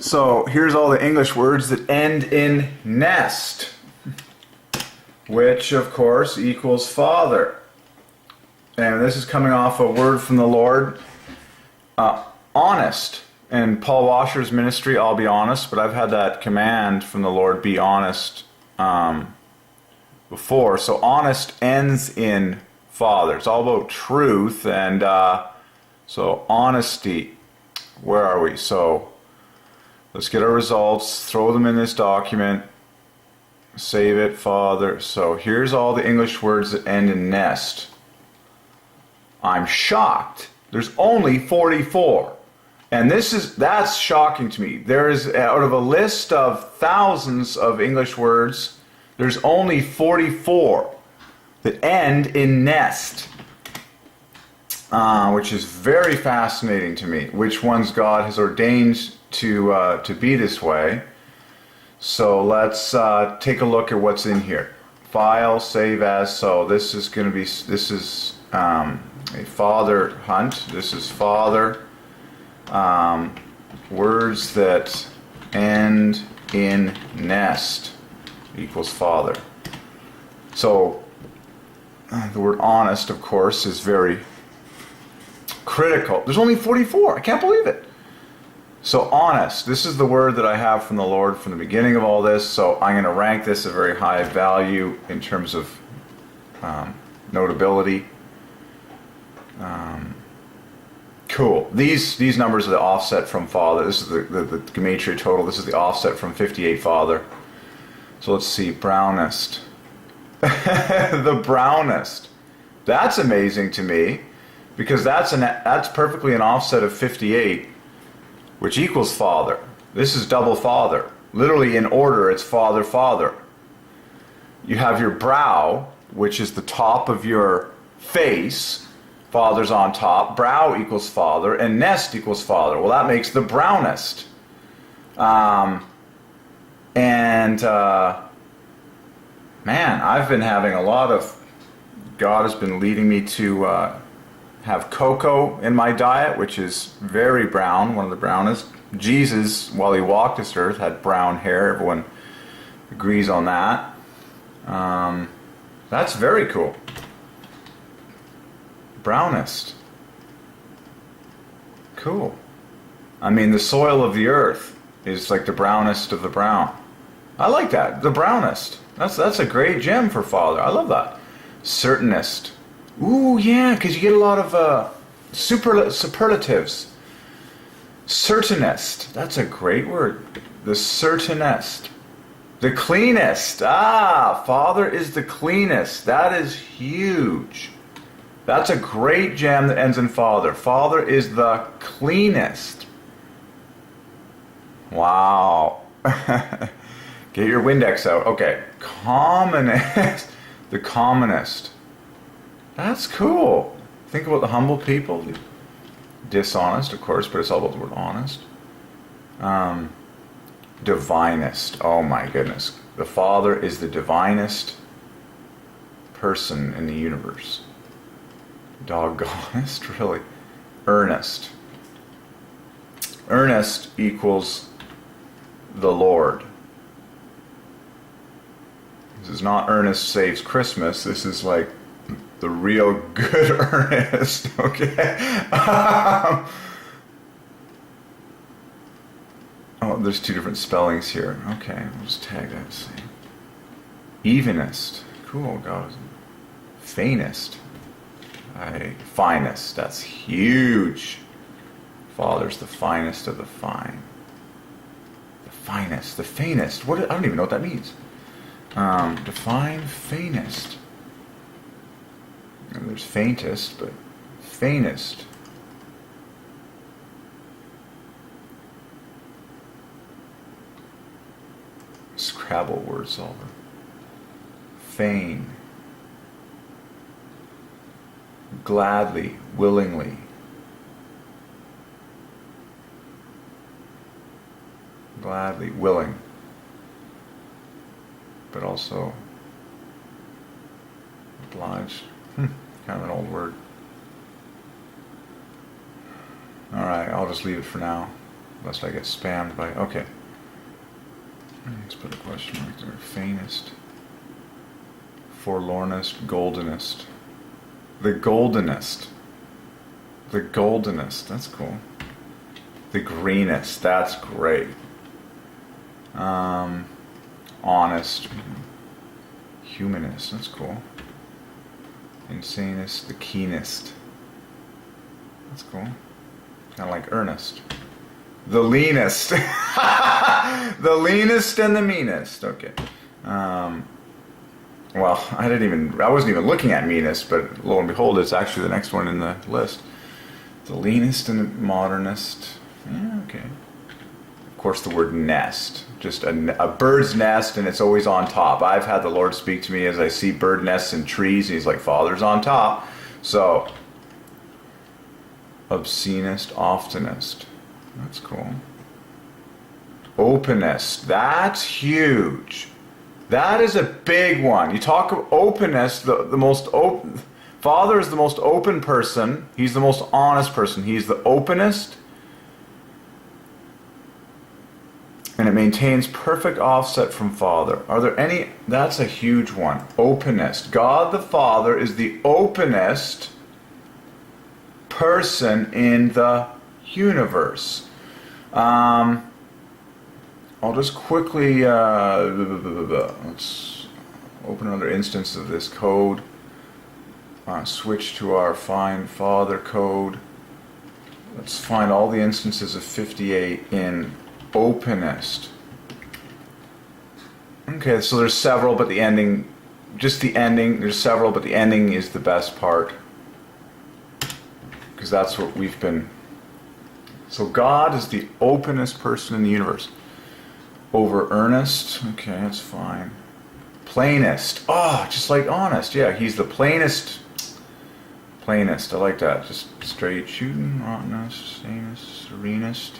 So here's all the English words that end in nest, which of course equals father. And this is coming off a word from the Lord, honest. In Paul Washer's ministry, I'll be honest, but I've had that command from the Lord, be honest, before. So honest ends in father. It's all about truth, and so honesty. Where are we? So let's get our results, throw them in this document, save it, father. So here's all the English words that end in nest. I'm shocked. There's only 44. And that's shocking to me. There is, out of a list of thousands of English words, there's only 44 that end in nest, which is very fascinating to me. Which ones God has ordained to be this way. So let's take a look at what's in here. File, save as. So this is going to be, this is a father hunt. This is father. Words that end in nest equals father. So the word honest, of course, is very critical. There's only 44. I can't believe it. So honest, this is the word that I have from the Lord from the beginning of all this. So I'm going to rank this a very high value in terms of notability. Cool. These numbers are the offset from father. This is the Gematria total. This is the offset from 58 father. So let's see. Brownest. The brownest. That's amazing to me, because that's perfectly an offset of 58, which equals father. This is double father. Literally in order, it's father, father. You have your brow, which is the top of your face. Father's on top. Brow equals father, and nest equals father. Well, that makes the brownest. Man, I've been having a lot of, God has been leading me to have cocoa in my diet, which is very brown, one of the brownest. Jesus, while he walked this earth, had brown hair. Everyone agrees on that. That's very cool. Brownest. Cool. I mean, the soil of the earth is like the brownest of the brown. I like that. The brownest. That's a great gem for father. I love that. Certainest. Ooh, yeah, because you get a lot of superlatives. Certainest. That's a great word. The certainest. The cleanest. Ah, father is the cleanest. That is huge. That's a great gem that ends in father. Father is the cleanest. Wow. Get your Windex out. Okay. Commonest. The commonest. That's cool. Think about the humble people. Dishonest, of course, but it's all about the word honest. Divinest. Oh my goodness. The Father is the divinest person in the universe. Doggonest, really. Earnest. Earnest equals the Lord. This is not Ernest Saves Christmas. This is like the real good Ernest, okay? Oh, there's two different spellings here. Okay, we'll just tag that. See. Evenest. Cool, God. Faintest. Finest. That's huge. Father's the finest of the fine. The finest. The faintest. I don't even know what that means. Define faintest. And there's faintest, but faintest. Scrabble word solver. Feign. Gladly, willingly. Gladly, willing. But also oblige. Kind of an old word. Alright, I'll just leave it for now. Lest I get spammed by, okay. Let's put a question mark there. Faintest. Forlornest, goldenest. The goldenest. The goldenest, that's cool. The greenest, that's great. Honest. Humanist, that's cool. Insanest, the keenest. That's cool. Kind of like earnest. The leanest. The leanest and the meanest. Okay. Well, I wasn't even looking at meanest, but lo and behold, it's actually the next one in the list. The leanest and the modernist. Yeah, okay. Of course, the word nest. Just a bird's nest, and it's always on top. I've had the Lord speak to me as I see bird nests in trees, and He's like, Father's on top. So, obscenest, oftenest. That's cool. Openest. That's huge. That is a big one. You talk of openness, the most open. Father is the most open person. He's the most honest person. He's the openest. And it maintains perfect offset from Father. Are there any? That's a huge one. Openest. God the Father is the openest person in the universe. I'll just quickly let's open another instance of this code. Switch to our Find Father code. Let's find all the instances of 58 in openest. Okay, so there's several, but the ending, just the ending, there's several, but the ending is the best part. Because that's what we've been. So God is the openest person in the universe. Over earnest, okay, that's fine. Plainest, just like honest, yeah, He's the plainest. Plainest, I like that. Just straight shooting, rottenest, sanest,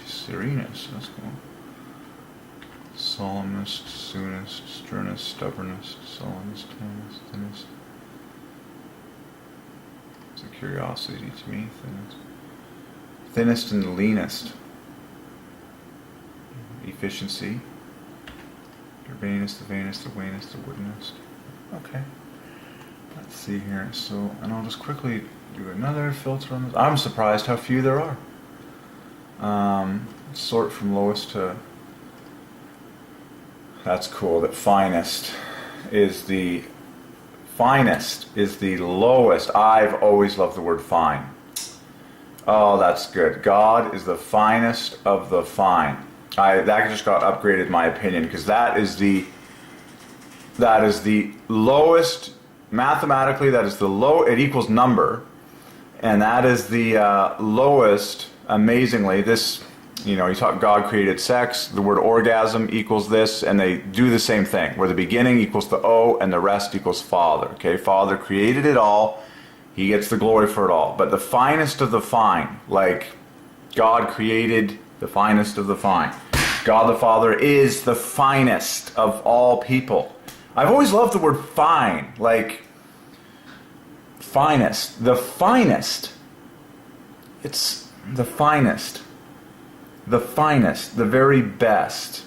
serenest, that's cool. Solemnest, soonest, sternest, stubbornest, sullenest, thinnest. It's a curiosity to me, thinnest and the leanest. Efficiency. Urbanest, the vainest, the wanest, the woodenest. Okay. Let's see here. So, and I'll just quickly do another filter on this. I'm surprised how few there are. Sort from lowest to. That's cool. That finest is the lowest. I've always loved the word fine. Oh, that's good. God is the finest of the fine. That just got upgraded in my opinion, because that is the lowest. Mathematically, that is the low. It equals number, and that is the lowest. Amazingly, this, you talk God created sex. The word orgasm equals this, and they do the same thing. Where the beginning equals the O, and the rest equals Father. Okay, Father created it all. He gets the glory for it all. But the finest of the fine, like God created the finest of the fine. God the Father is the finest of all people. I've always loved the word fine, like finest. The finest. It's the finest. The finest. The very best.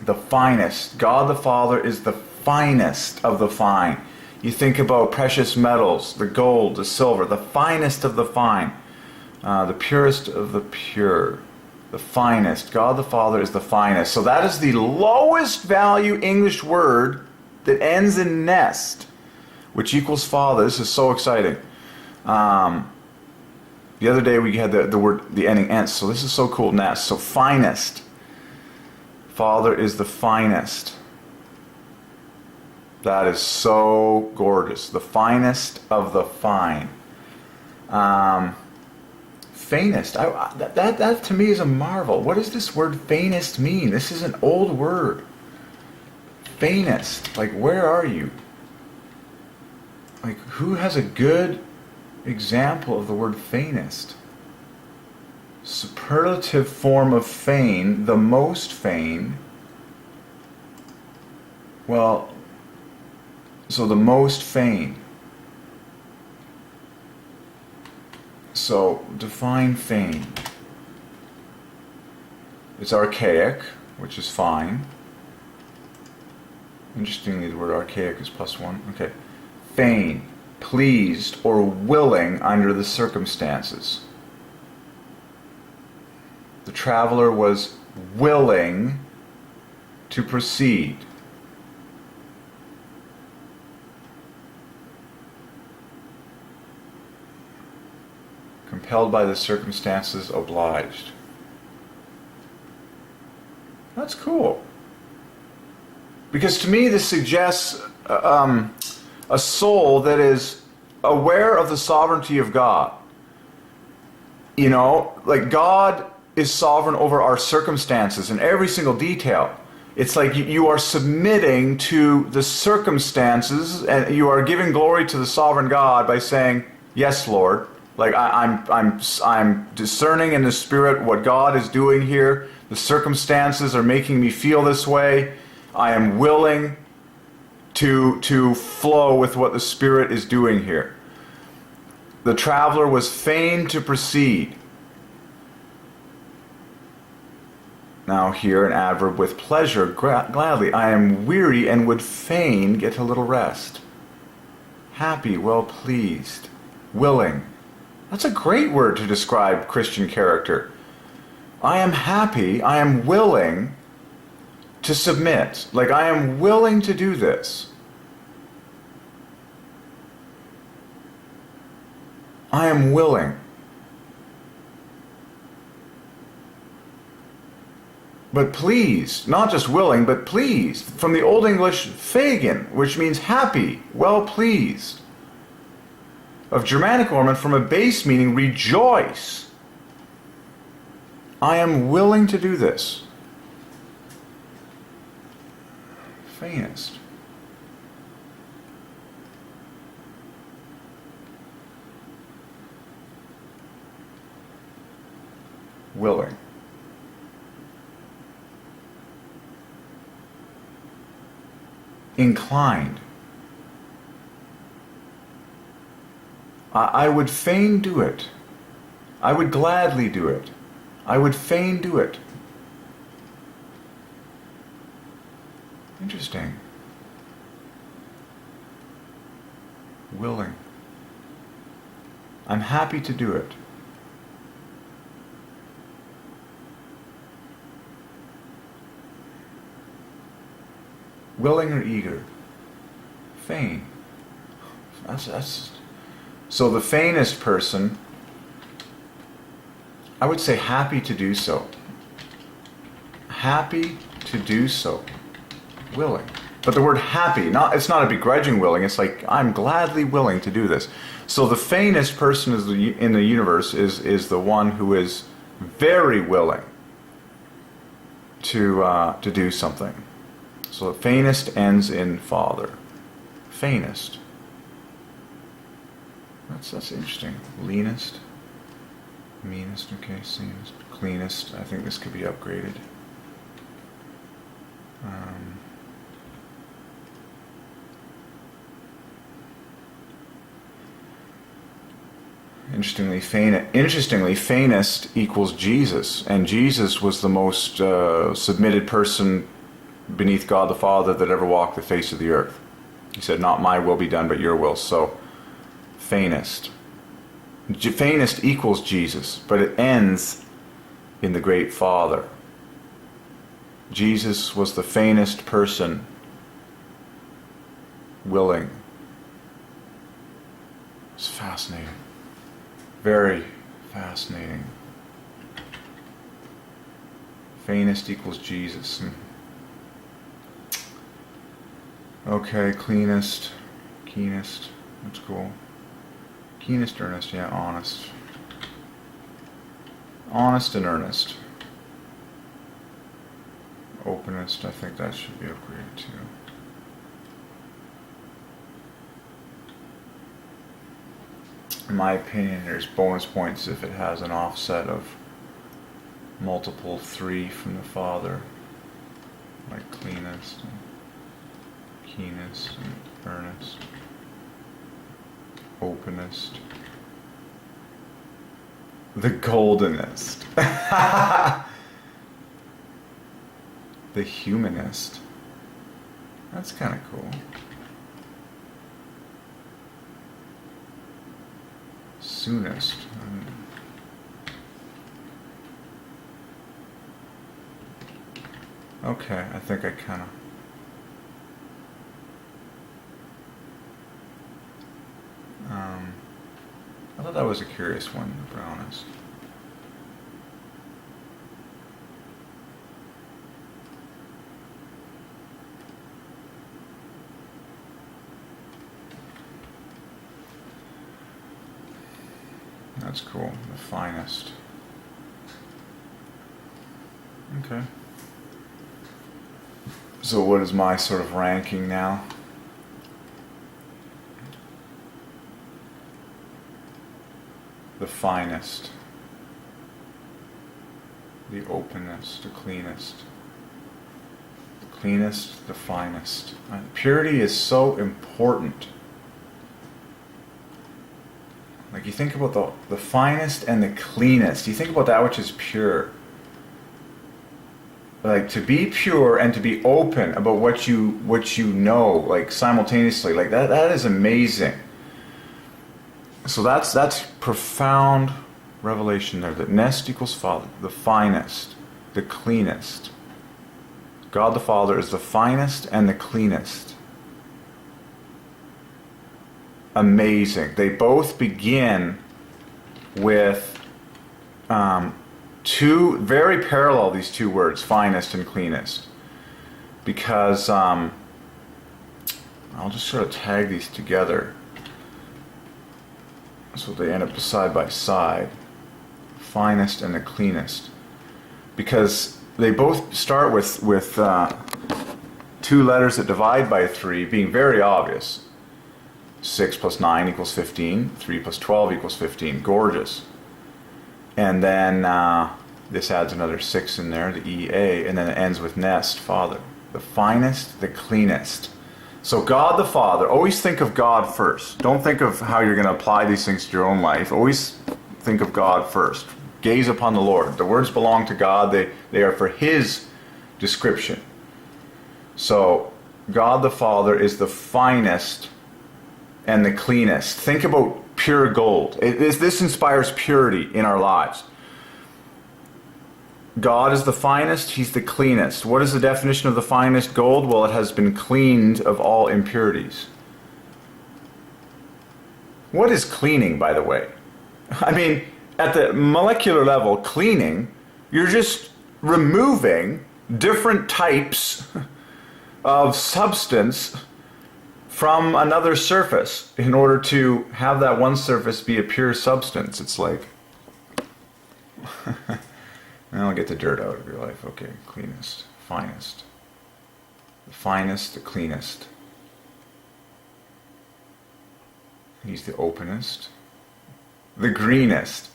The finest. God the Father is the finest of the fine. You think about precious metals, the gold, the silver, the finest of the fine. The purest of the pure. The finest. God the Father is the finest. So that is the lowest value English word that ends in nest, which equals Father. This is so exciting. The other day we had the ending ents. So this is so cool. Nest. So finest. Father is the finest. That is so gorgeous. The finest of the fine. Faintest. That to me is a marvel. What does this word faintest mean? This is an old word. Faintest. Like, where are you? Like, who has a good example of the word faintest? Superlative form of fain, the most fain. Well, so the most fain. So, define fain. It's archaic, which is fine. Interestingly, the word archaic is +1. Okay. Feign, pleased or willing under the circumstances. The traveler was willing to proceed. Compelled by the circumstances, obliged. That's cool. Because to me this suggests a soul that is aware of the sovereignty of God. You know, like God is sovereign over our circumstances in every single detail. It's like you are submitting to the circumstances, and you are giving glory to the sovereign God by saying, "Yes, Lord." Like I'm discerning in the Spirit what God is doing here. The circumstances are making me feel this way. I am willing to flow with what the Spirit is doing here. The traveler was fain to proceed. Now here an adverb with pleasure, gladly. I am weary and would fain get a little rest. Happy, well pleased, willing. That's a great word to describe Christian character. I am happy, I am willing to submit. Like I am willing to do this. I am willing. But pleased, not just willing, but pleased. From the Old English, fagin, which means happy, well pleased. Of Germanic origin, from a base meaning rejoice. I am willing to do this. Fainest. Willing. Inclined. I would fain do it. I would gladly do it. I would fain do it. Interesting. Willing. I'm happy to do it. Willing or eager? Fain. That's so the fainest person, I would say happy to do so. Happy to do so. Willing. But the word happy, it's not a begrudging willing, it's like I'm gladly willing to do this. So the fainest person in the universe is the one who is very willing to do something. So the fainest ends in father. Fainest. That's interesting. Leanest. Meanest, okay, seems. Cleanest. I think this could be upgraded. Interestingly, fainest equals Jesus, and Jesus was the most submitted person beneath God the Father that ever walked the face of the earth. He said, "Not my will be done, but your will." So, fainest. Fainest equals Jesus, but it ends in the great Father. Jesus was the fainest person willing. It's fascinating. Very fascinating. Fainest equals Jesus. Okay, cleanest, keenest. That's cool. Keenest, earnest, yeah, honest. Honest and earnest. Openest, I think that should be upgraded too. In my opinion, there's bonus points if it has an offset of multiple 3 from the Father, like cleanest, and keenest, and earnest, openest, the goldenest. The humanist. That's kind of cool. Soonest. Okay, I think I kind of... I thought that was a curious one, to be honest. That's cool. The finest. Okay. So what is my sort of ranking now? The finest. The openest. The cleanest. The cleanest. The finest. Purity is so important. Like you think about the finest and the cleanest. You think about that which is pure. Like to be pure and to be open about what you know, like simultaneously, like that is amazing. So that's profound revelation there. That nest equals Father, the finest, the cleanest. God the Father is the finest and the cleanest. Amazing. They both begin with two very parallel, these two words, finest and cleanest, because I'll just sort of tag these together so they end up side by side, finest and the cleanest, because they both start with two letters that divide by 3 being very obvious. 6 plus 9 equals 15, 3 plus 12 equals 15, gorgeous. And then this adds another 6 in there, the EA, and then it ends with nest, Father. The finest, the cleanest. So God the Father, always think of God first. Don't think of how you're going to apply these things to your own life. Always think of God first. Gaze upon the Lord. The words belong to God. They are for His description. So God the Father is the finest and the cleanest. Think about pure gold. This inspires purity in our lives. God is the finest, He's the cleanest. What is the definition of the finest gold? Well, it has been cleaned of all impurities. What is cleaning, by the way? I mean, at the molecular level, cleaning, you're just removing different types of substance from another surface in order to have that one surface be a pure substance. It's like, I'll get the dirt out of your life. Okay, cleanest, finest. The finest, the cleanest. He's the openest. The greenest.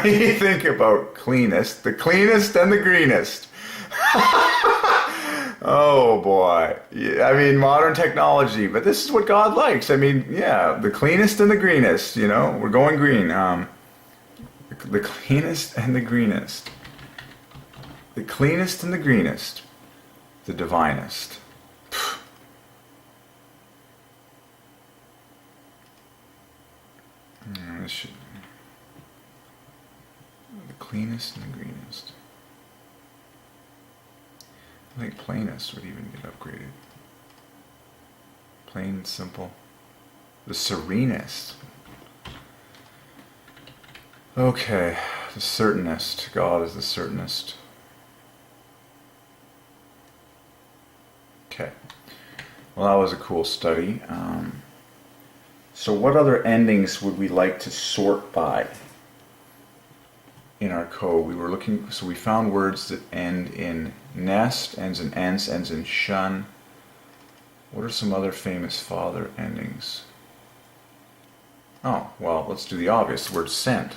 You think about cleanest, the cleanest and the greenest. Oh boy. I mean, modern technology, but this is what God likes. I mean, yeah, the cleanest and the greenest, you know, we're going green. The cleanest and the greenest. The cleanest and the greenest. The divinest. This should... The cleanest and the greenest. I think plainest would even get upgraded. Plain and simple. The serenest. Okay, the certainest. God is the certainest. Okay. Well, that was a cool study. So what other endings would we like to sort by in our code? We were looking, so we found words that end in nest, ends in ence, ends in shun. What are some other famous Father endings? Oh, well, let's do the obvious. The word sent,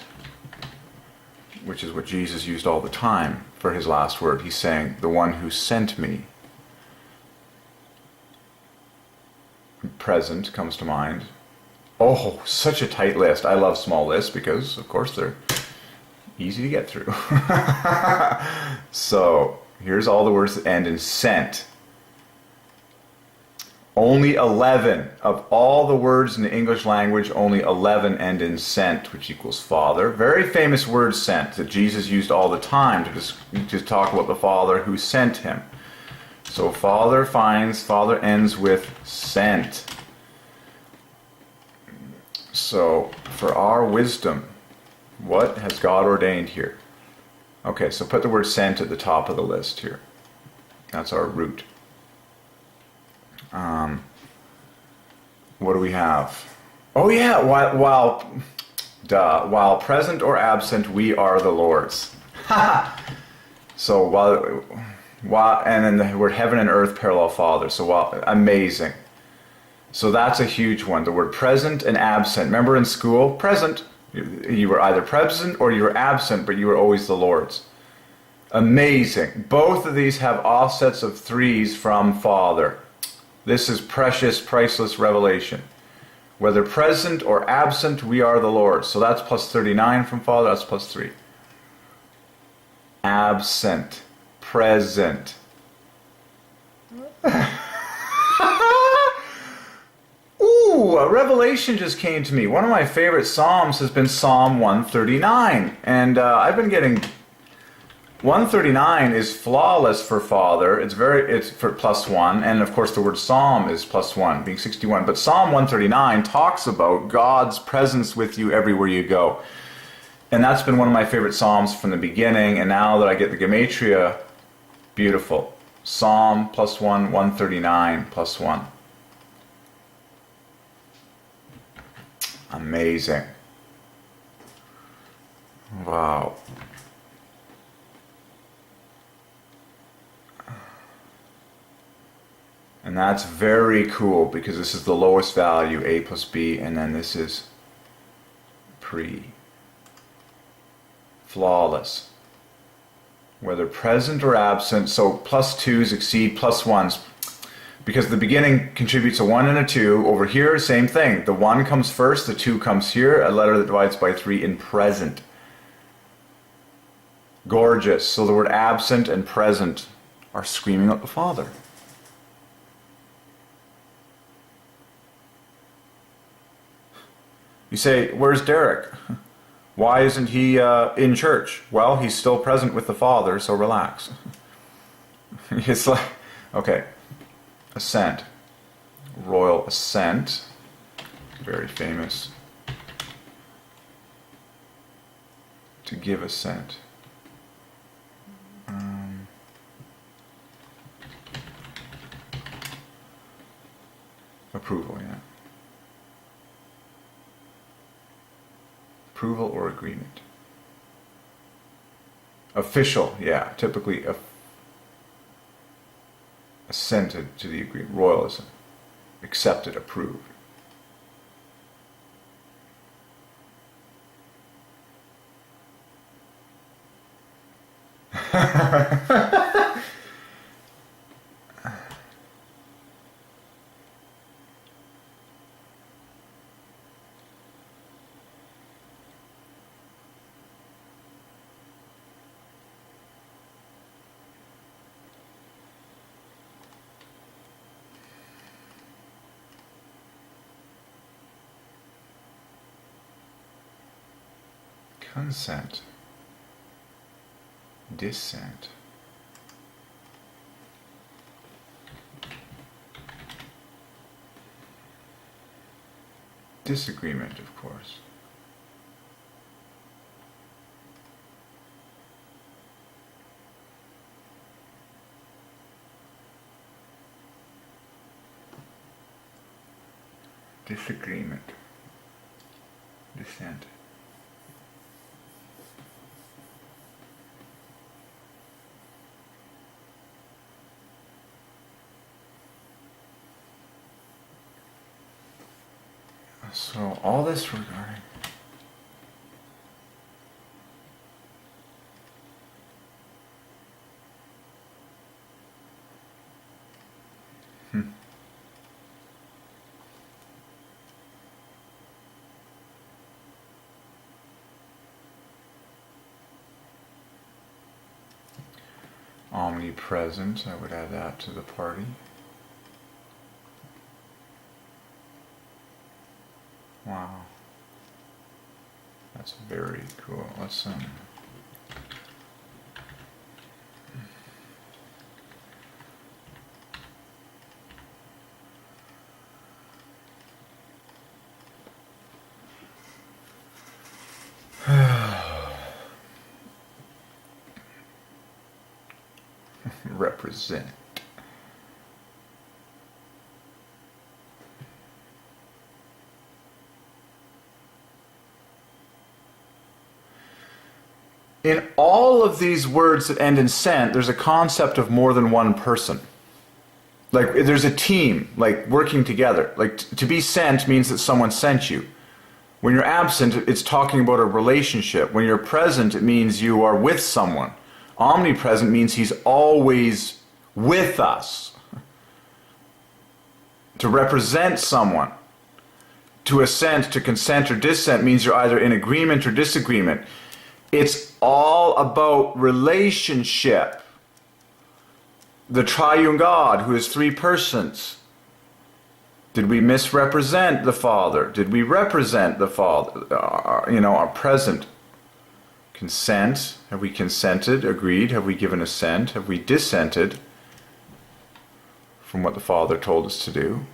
which is what Jesus used all the time for his last word. He's saying, the one who sent me. Present comes to mind. Oh, such a tight list. I love small lists because, of course, they're easy to get through. So, Here's all the words that end in sent. Only 11 of all the words in the English language, only 11 end in sent, which equals Father. Very famous word, sent, that Jesus used all the time to talk about the Father who sent him. So Father ends with sent. So for our wisdom, what has God ordained here? Okay, so put the word sent at the top of the list here. That's our root. What do we have? Oh yeah, while present or absent, we are the Lord's. So while and then the word heaven and earth parallel Father. So amazing. So that's a huge one. The word present and absent. Remember in school, present, you were either present or you were absent, but you were always the Lord's. Amazing. Both of these have offsets of 3s from Father. This is precious, priceless revelation. Whether present or absent, we are the Lord. So that's plus 39 from Father, that's plus 3. Absent, present. Ooh, a revelation just came to me. One of my favorite Psalms has been Psalm 139. And I've been getting... 139 is flawless for Father. It's for +1, and of course the word Psalm is +1, being 61. But Psalm 139 talks about God's presence with you everywhere you go. And that's been one of my favorite Psalms from the beginning, and now that I get the Gematria, beautiful. Psalm +1, 139 +1. Amazing. Wow. And that's very cool because this is the lowest value, A plus B, and then this is pre. Flawless. Whether present or absent, so +2s exceed +1s. Because the beginning contributes a 1 and a 2. Over here, same thing. The 1 comes first, the 2 comes here, a letter that divides by 3 in present. Gorgeous. So the word absent and present are screaming out the Father. You say, where's Derek? Why isn't he in church? Well, he's still present with the Father, so relax. It's like, okay, assent. Royal assent. Very famous. To give assent. Approval, yeah. Approval or agreement. Official, yeah, typically assented to the agreement. Royalism. Accepted, approved. Consent. Dissent. Disagreement, of course. Disagreement. Dissent. So all this regarding Omnipresent, I would add that to the party. Wow. That's very cool. Let's represent. In all of these words that end in sent, there's a concept of more than one person. Like, there's a team, like, working together. Like, to be sent means that someone sent you. When you're absent, it's talking about a relationship. When you're present, it means you are with someone. Omnipresent means he's always with us. To represent someone. To assent, to consent, or dissent means you're either in agreement or disagreement. It's all about relationship. The triune God, who is three persons. Did we misrepresent the Father? Did we represent the Father? Our present. Consent. Have we consented, agreed? Have we given assent? Have we dissented from what the Father told us to do?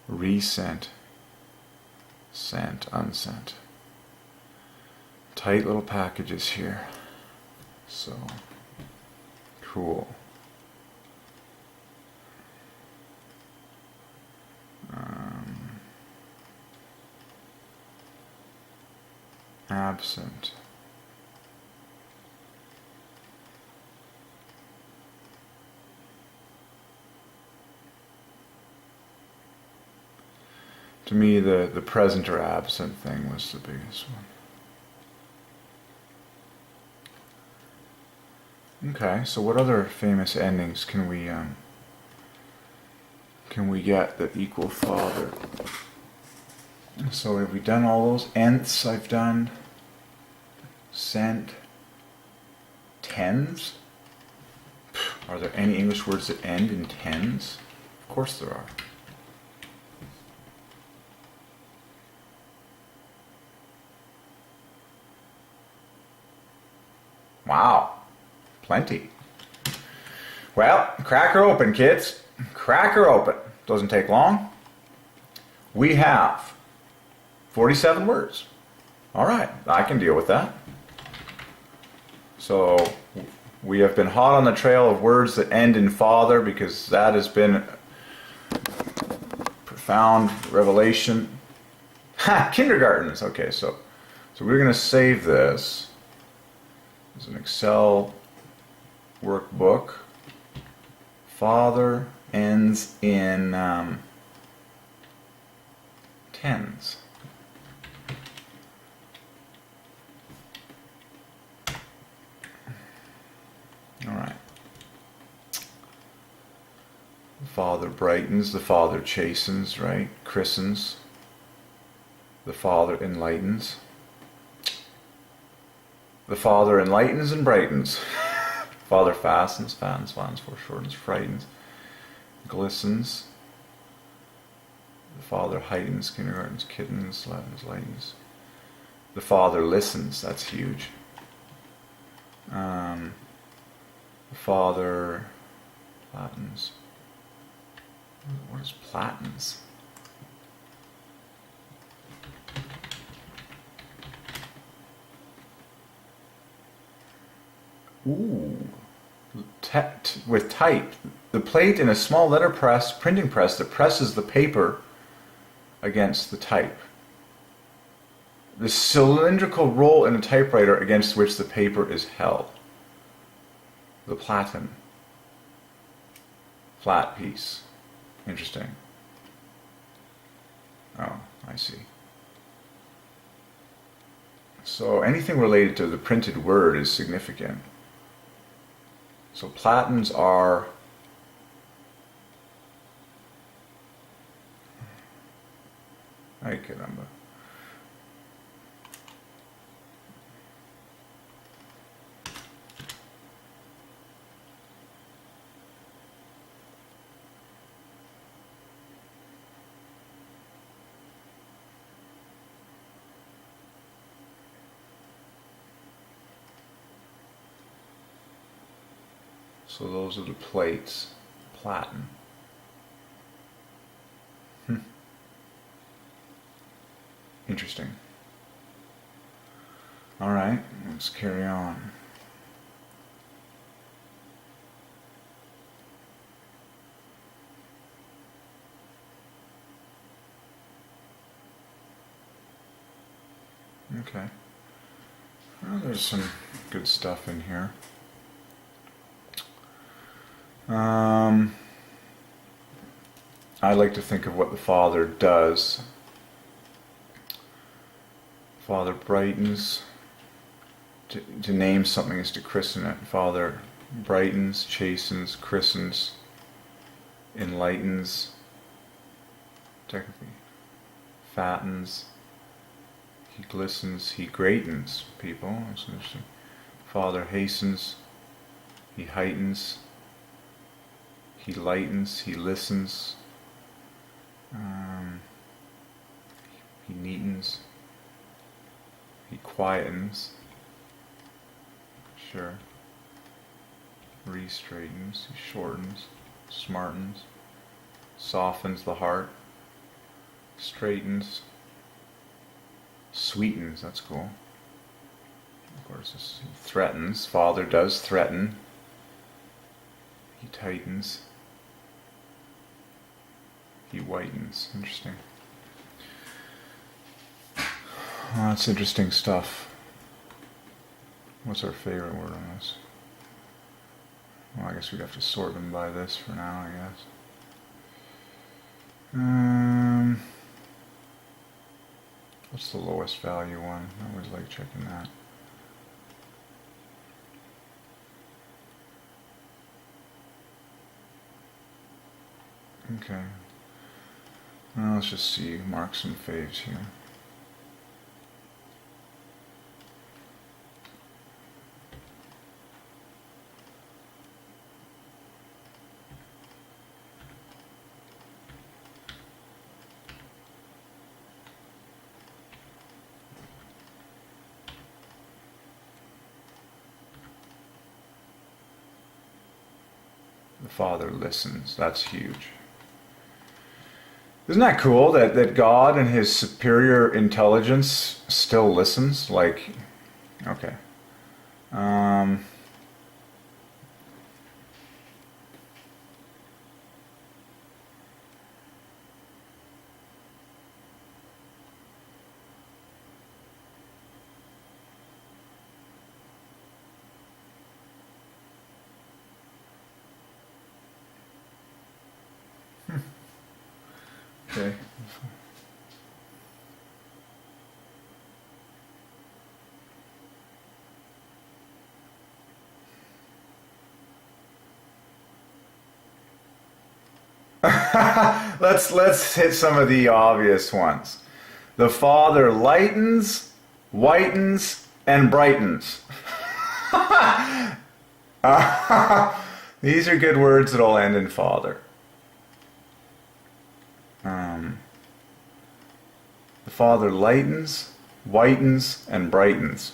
Resent, sent, unsent. Tight little packages here. So, cool. Absent. To me, the present or absent thing was the biggest one. Okay, so what other famous endings can we get that equal Father? So have we done all those? Nths I've done. Sent. Tens? Are there any English words that end in tens? Of course there are. Wow, plenty. Well, crack her open, kids. Crack her open. Doesn't take long. We have 47 words. All right, I can deal with that. So we have been hot on the trail of words that end in Father because that has been profound revelation. Ha! Kindergartens. Okay, so we're going to save this. It's an Excel workbook. Father ends in tens. All right. The Father brightens, the Father chastens, right? Christens. The Father enlightens. The Father enlightens and brightens. Father fastens, fattens, foreshortens, frightens, glistens. The Father heightens, kindergartens, kittens, lightens, lightens. The Father listens, that's huge. The Father platens. What is platens? Ooh, with type. The plate in a small letter press, printing press that presses the paper against the type. The cylindrical roll in a typewriter against which the paper is held. The platen. Flat piece. Interesting. Oh, I see. So anything related to the printed word is significant. So Platins are... Ay, caramba. So those are the plates. Platen. Interesting. All right, let's carry on. Okay. Well, there's some good stuff in here. I like to think of what the Father does. Father brightens. To name something is to christen it. Father brightens, chastens, christens, enlightens, technically, fattens. He glistens, he greatens people. That's interesting. Father hastens, he heightens, he lightens, he listens, he neatens, he quietens, sure, re-straightens, he shortens, smartens, softens the heart, straightens, sweetens, that's cool. Of course, he threatens. Father does threaten. He tightens. He whitens. Interesting. Well, that's interesting stuff. What's our favorite word on this? Well, I guess we'd have to sort them by this for now, I guess. What's the lowest value one? I always like checking that. Okay. Well, let's just see, mark some faves here. The Father listens. That's huge. Isn't that cool that God and his superior intelligence still listens? Like, okay. Okay. let's hit some of the obvious ones. The Father lightens, whitens, and brightens. These are good words that'll end in Father. The Father lightens, whitens, and brightens.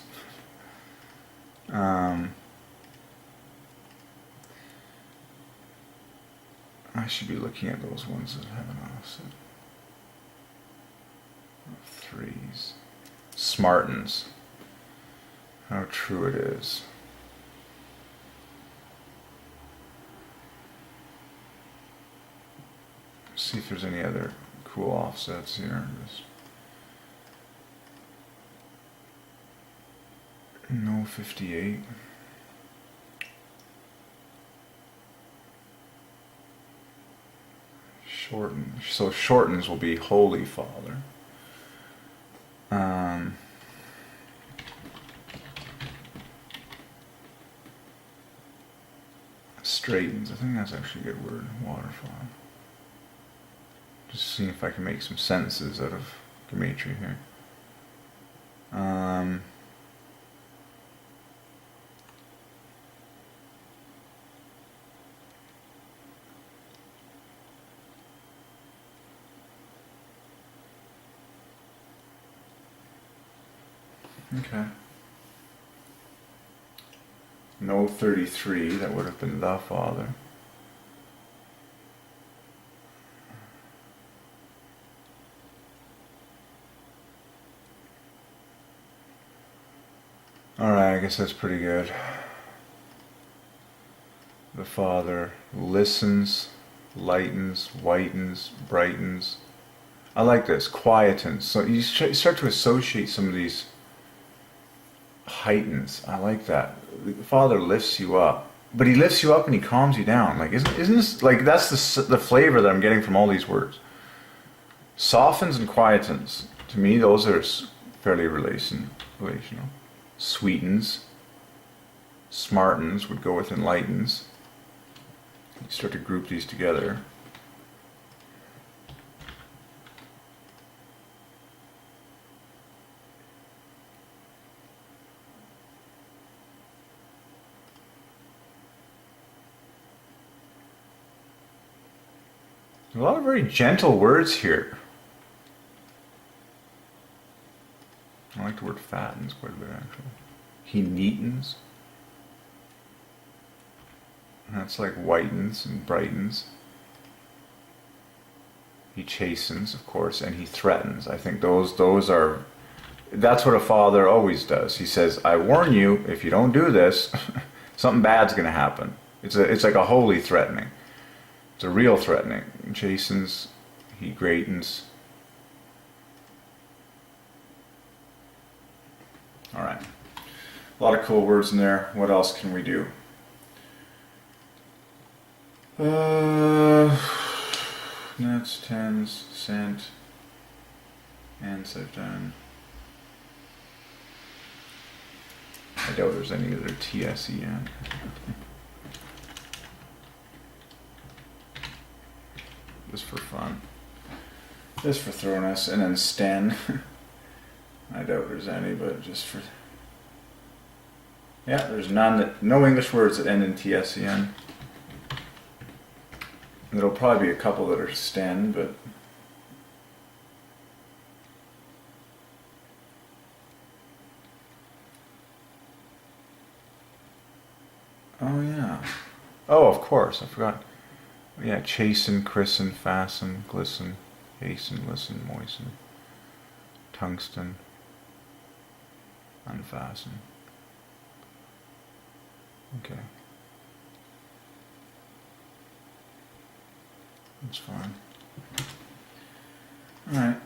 I should be looking at those ones that have an offset. Threes. Smartens. How true it is. See if there's any other cool offsets here. No 58. Shorten. So shortens will be Holy Father. Straightens. I think that's actually a good word. Waterfall. Just seeing if I can make some sentences out of Gematria here. Okay. No 33, that would have been the Father. Alright, I guess that's pretty good. The Father listens, lightens, whitens, brightens. I like this, quietens. So you start to associate some of these heightens. I like that. The Father lifts you up, but He lifts you up and He calms you down. Like isn't this like that's the flavor that I'm getting from all these words? Softens and quietens. To me, those are fairly relational. Sweetens, smartens would go with enlightens. You start to group these together. A lot of very gentle words here. I like the word fattens quite a bit actually. He neatens. That's like whitens and brightens. He chastens, of course, and he threatens. I think those are, that's what a father always does. He says, I warn you, if you don't do this, something bad's going to happen. It's like a holy threatening. It's a real threatening. He chastens, he greatens. All right. A lot of cool words in there. What else can we do? Nets, tens, cent, ants I've done. I doubt there's any other TSE yet. Just for fun. Just for throwing us. And then sten. I doubt there's any, but just for... Yeah, there's no English words that end in TSEN. There'll probably be a couple that are sten, but... Oh yeah. Oh, of course, I forgot. Yeah, chasten, christen, fasten, glisten, hasten, listen, moisten, tungsten, unfasten. Okay. That's fine. Alright.